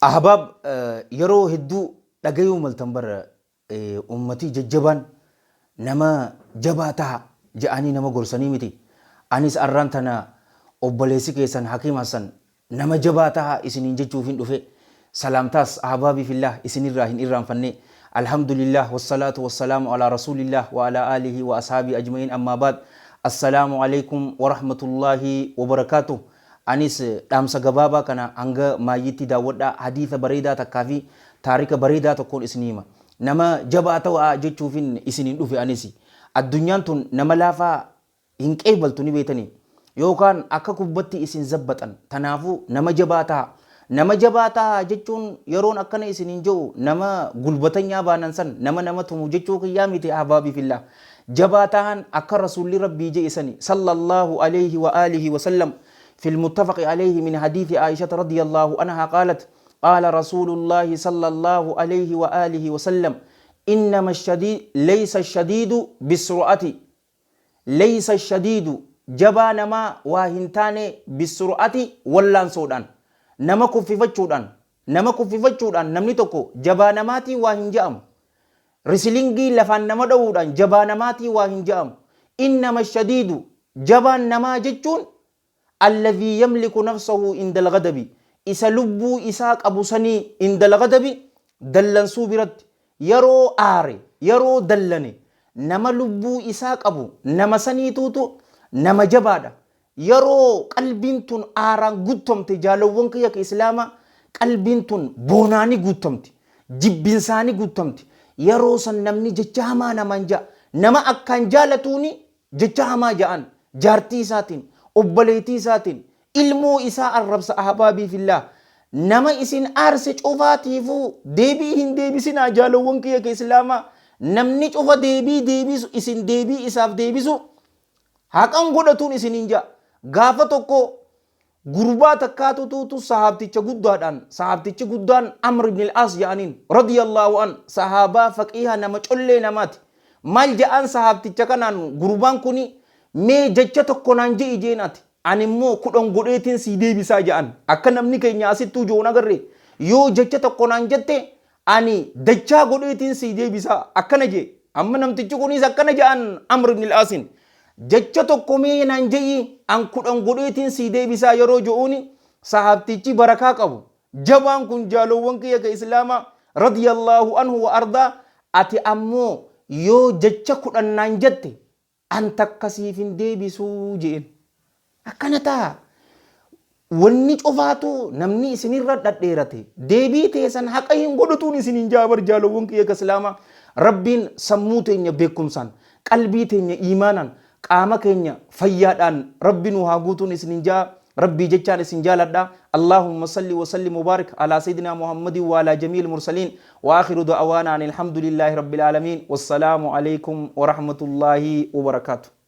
أحباب يرو هدو دقيو ملتنبر أمتي ججبان نما جباتها جاني نما غرساني متي أنيس أرانتنا أبليسي كيسان حكيم حسن نما جباتها إسنين ججوفين دفع سلامتاس أحبابي في الله إسنين راهن إرام فني الحمد لله والصلاة والسلام على رسول الله وعلى آله وأصحابه أجمعين أما بعد السلام عليكم ورحمة الله وبركاته Anis damsa gababa kana anga mayiti daawwadha haditha bareedaa takkaa fi taarika bareedaa tokkoon isinima nama jabaa ta'aa jechuufin isinin dhufe anisi addunyaan tun nama laafaa hin qeebaltu ni beetanii yookaan akka kubbatti isin zabbatan tanaafu nama jabaa ta'aa jechuun yeroon akkana isinin jiru nama gulbatanyaa baanan san nama tumu jechuu kiyyaa miti ahbaabi fillah jabaa ta'an akka rasuulli rabbii je'isani sallallahu alayhi wa alihi wa sallam في المتفق عليه من حديث عائشة رضي الله عنها قالت قال رسول الله صلى الله عليه وآله وسلم إنما الشديد ليس الشديد بالسرعة ليس الشديد جبان ما واهنتان بالسرعة واللان سودان نمكو في فجودان نمني توكو جبان ماتي واهنجام رسلنجي لفان نمدودان جبان ماتي واهنجام إنما الشديد جبان نما جتون الذي يملك نفسه عند الغضب إسلبو إساق أبو سني عند الغضب دلن سوبرت يرو آري يرو دلني نما لبو إساق أبو نما سني توتو نما جبادة يرو قلبينتون آران قدتمت جالوونك يك إسلاما قلبينتون بوناني قدتمت جبنساني قدتمت يرو سن نمني ججاما نمانجا نما أكان جالتوني ججاما جان جارتي ساتين obboleetii isaatiin ilmoo isaa arrabsa ahbaabii fillah nama isin aarse cufaatiifuu deebii hin deebisinaa jaalowwan kiyya ka islaamaa namni cufa deebisu isin deebii isaaf deebisu haqan godhatuun isiniin ja'a gaafa tokko gurbaa takkaatutu sahaabtichi guddaan Amr ibn al-As jedhaniin radiyallahu an sahaabaa faqiiha nama collee namaati maal ja'an sahaabticha kanaan gurbaan kuni mee jecha tokko naan je'i jeenati ani immoo kudhan godheetiin si deebisaa ja'an akka namni keenya asittuu joon agarre yoo jecha tokko naan jette ani dachaa godheetiin si deebisaa akkana jee amma namtichi kunis akkana ja'an Amr ibn al-Asin jecha tokko mee naan je'i an kudhan godheetiin si deebisaa yeroo jo'uuni sahaabtichi barakaa qabu jabaan kun jaalowwan kiyya ka islaamaa radiyallahu anhu wa ardaa ati ammoo yoo jecha kudhan naan jette anta akkasiifin deebisuu jeen akkana ta'a wanni cufaatu namni isinirra dhadheerate deebii teessan haqa hin godhatuun isinin jaabar jaalowwan kiyya ka islaamaa rabbiin sammuu teenya beekumsaan qalbii teenya iimaanan qaama keenya fayyaadhaan rabbiin haa guutuun isinin jaa rabbii jechaan isin jaaladha اللهم صل وسلم وبارك على سيدنا محمد وعلى جميع المرسلين وآخر دعوانا أن الحمد لله رب العالمين والسلام عليكم ورحمة الله وبركاته